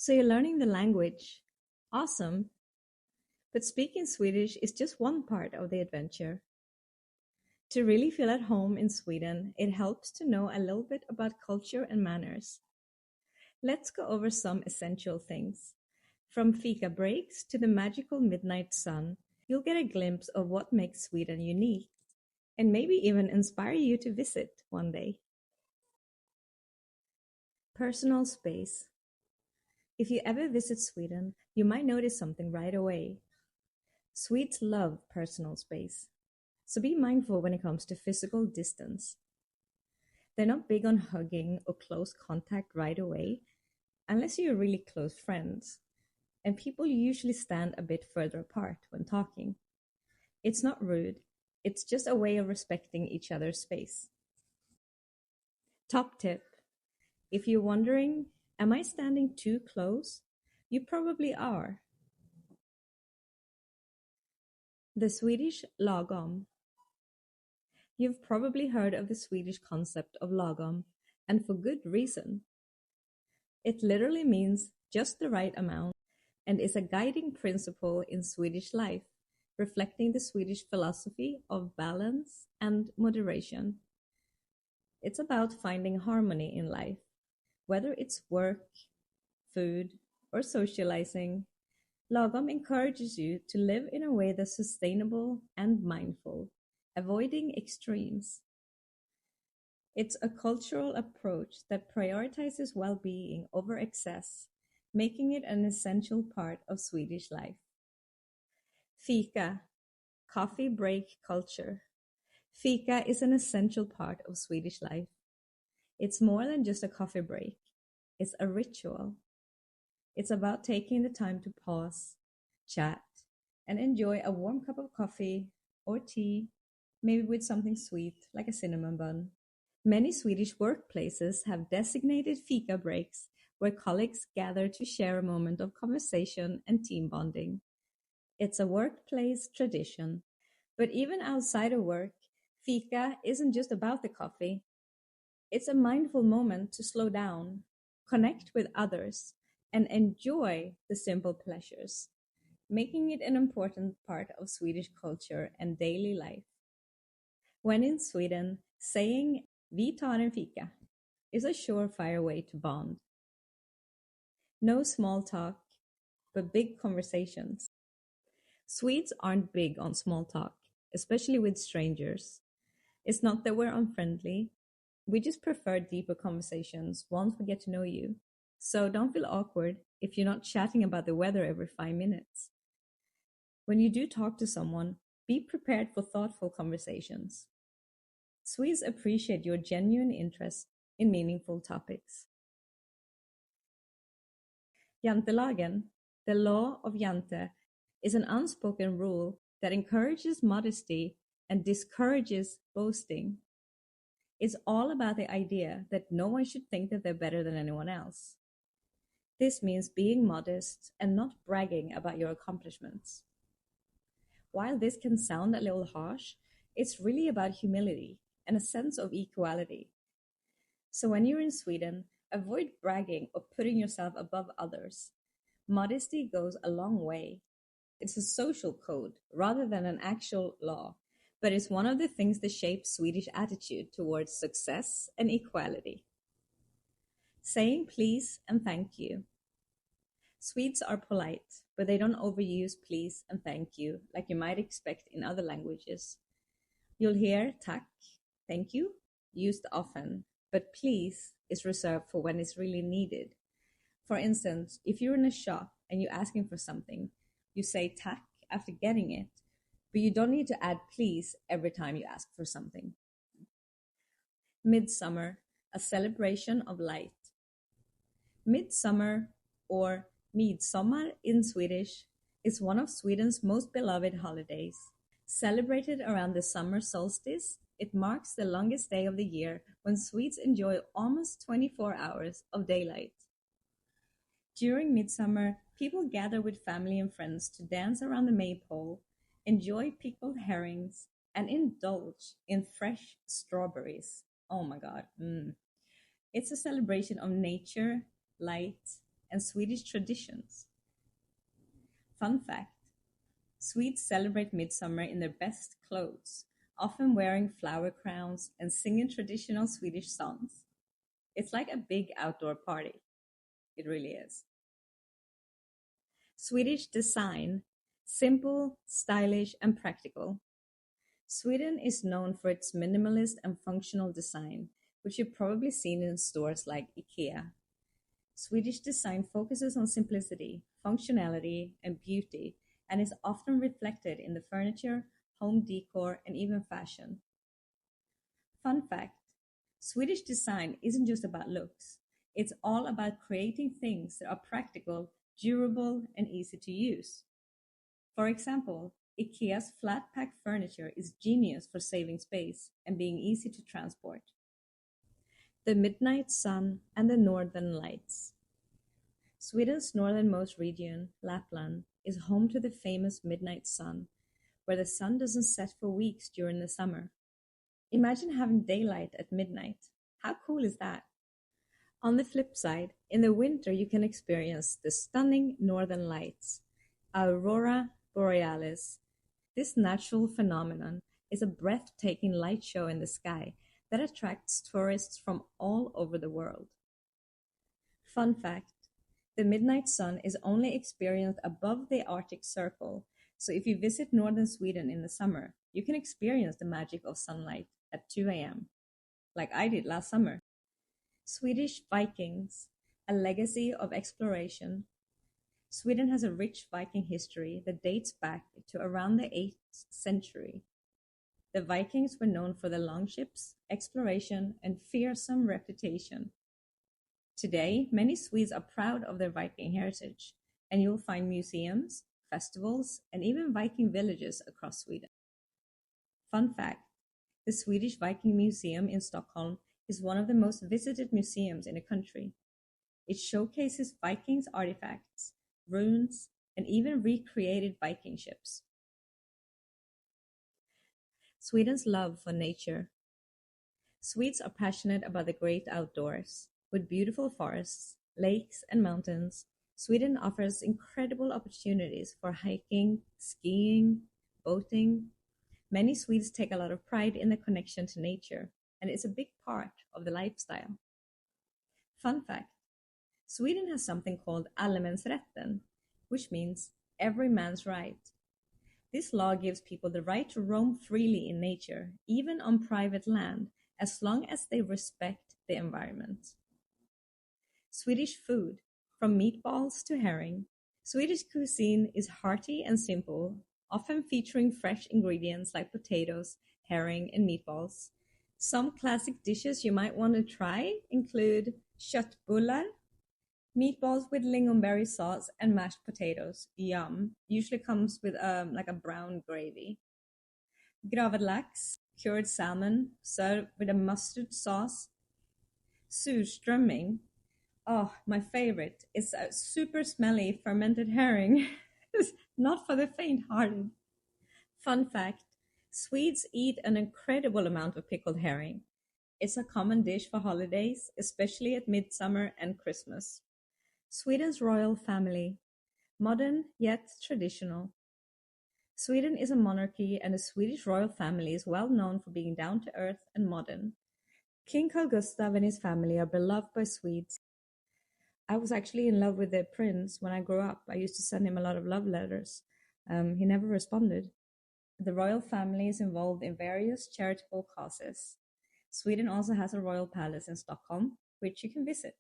So you're learning the language. Awesome. But speaking Swedish is just one part of the adventure. To really feel at home in Sweden, it helps to know a little bit about culture and manners. Let's go over some essential things. From fika breaks to the magical midnight sun, you'll get a glimpse of what makes Sweden unique and maybe even inspire you to visit one day. Personal space. If you ever visit Sweden, you might notice something right away. Swedes love personal space, so be mindful when it comes to physical distance. They're not big on hugging or close contact right away, unless you're really close friends, and people usually stand a bit further apart when talking. It's not rude, it's just a way of respecting each other's space. Top tip. If you're wondering, am I standing too close? You probably are. The Swedish lagom. You've probably heard of the Swedish concept of lagom, and for good reason. It literally means just the right amount and is a guiding principle in Swedish life, reflecting the Swedish philosophy of balance and moderation. It's about finding harmony in life, whether it's work, food, or socializing. Lagom encourages you to live in a way that's sustainable and mindful, avoiding extremes. It's a cultural approach that prioritizes well-being over excess, making it an essential part of Swedish life. Fika, coffee break culture. Fika is an essential part of Swedish life. It's more than just a coffee break. It's a ritual. It's about taking the time to pause, chat, and enjoy a warm cup of coffee or tea, maybe with something sweet like a cinnamon bun. Many Swedish workplaces have designated fika breaks where colleagues gather to share a moment of conversation and team bonding. It's a workplace tradition. But even outside of work, fika isn't just about the coffee. It's a mindful moment to slow down, connect with others, and enjoy the simple pleasures, making it an important part of Swedish culture and daily life. When in Sweden, saying "Vi tar en fika" is a surefire way to bond. No small talk, but big conversations. Swedes aren't big on small talk, especially with strangers. It's not that we're unfriendly. We just prefer deeper conversations once we get to know you. So don't feel awkward if you're not chatting about the weather every 5 minutes. When you do talk to someone, be prepared for thoughtful conversations. Swedes appreciate your genuine interest in meaningful topics. Jantelagen, the law of Jante, is an unspoken rule that encourages modesty and discourages boasting. It's all about the idea that no one should think that they're better than anyone else. This means being modest and not bragging about your accomplishments. While this can sound a little harsh, it's really about humility and a sense of equality. So when you're in Sweden, avoid bragging or putting yourself above others. Modesty goes a long way. It's a social code rather than an actual law, but it's one of the things that shapes Swedish attitude towards success and equality. Saying please and thank you. Swedes are polite, but they don't overuse please and thank you like you might expect in other languages. You'll hear tack, thank you, used often, but please is reserved for when it's really needed. For instance, if you're in a shop and you're asking for something, you say tack after getting it, but you don't need to add please every time you ask for something. Midsummer, a celebration of light. Midsummer, or midsommar in Swedish, is one of Sweden's most beloved holidays. Celebrated around the summer solstice, it marks the longest day of the year when Swedes enjoy almost 24 hours of daylight. During midsummer, people gather with family and friends to dance around the maypole, enjoy pickled herrings, and indulge in fresh strawberries. Oh my God. It's a celebration of nature, light, and Swedish traditions. Fun fact: Swedes celebrate midsummer in their best clothes, often wearing flower crowns and singing traditional Swedish songs. It's like a big outdoor party. It really is. Swedish design: simple, stylish, and practical. Sweden is known for its minimalist and functional design, which you've probably seen in stores like IKEA. Swedish design focuses on simplicity, functionality, and beauty, and is often reflected in the furniture, home decor, and even fashion. Fun fact: Swedish design isn't just about looks, it's all about creating things that are practical, durable, and easy to use. For example, IKEA's flat pack furniture is genius for saving space and being easy to transport. The midnight sun and the northern lights. Sweden's northernmost region, Lapland, is home to the famous midnight sun, where the sun doesn't set for weeks during the summer. Imagine having daylight at midnight. How cool is that? On the flip side, in the winter you can experience the stunning northern lights, Aurora borealis. This natural phenomenon is a breathtaking light show in the sky that attracts tourists from all over the world. Fun fact: the midnight sun is only experienced above the Arctic Circle, so if you visit northern Sweden in the summer, you can experience the magic of sunlight at 2 a.m., like I did last summer. Swedish Vikings, a legacy of exploration. Sweden has a rich Viking history that dates back to around the 8th century. The Vikings were known for their longships, exploration, and fearsome reputation. Today, many Swedes are proud of their Viking heritage, and you'll find museums, festivals, and even Viking villages across Sweden. Fun fact: the Swedish Viking Museum in Stockholm is one of the most visited museums in the country. It showcases Vikings artifacts, ruins, and even recreated Viking ships. Sweden's love for nature. Swedes are passionate about the great outdoors. With beautiful forests, lakes, and mountains, Sweden offers incredible opportunities for hiking, skiing, boating. Many Swedes take a lot of pride in the connection to nature, and it's a big part of the lifestyle. Fun fact: Sweden has something called allemansrätten, which means every man's right. This law gives people the right to roam freely in nature, even on private land, as long as they respect the environment. Swedish food, from meatballs to herring. Swedish cuisine is hearty and simple, often featuring fresh ingredients like potatoes, herring, and meatballs. Some classic dishes you might want to try include köttbullar, meatballs with lingonberry sauce and mashed potatoes. Yum. Usually comes with like a brown gravy. Gravad lax, cured salmon, served with a mustard sauce. Surströmming. Oh, my favorite. It's a super smelly fermented herring. It's not for the faint-hearted. Fun fact: Swedes eat an incredible amount of pickled herring. It's a common dish for holidays, especially at midsummer and Christmas. Sweden's royal family. Modern yet traditional. Sweden is a monarchy, and the Swedish royal family is well known for being down to earth and modern. King Carl Gustaf and his family are beloved by Swedes. I was actually in love with the prince when I grew up. I used to send him a lot of love letters. He never responded. The royal family is involved in various charitable causes. Sweden also has a royal palace in Stockholm, which you can visit.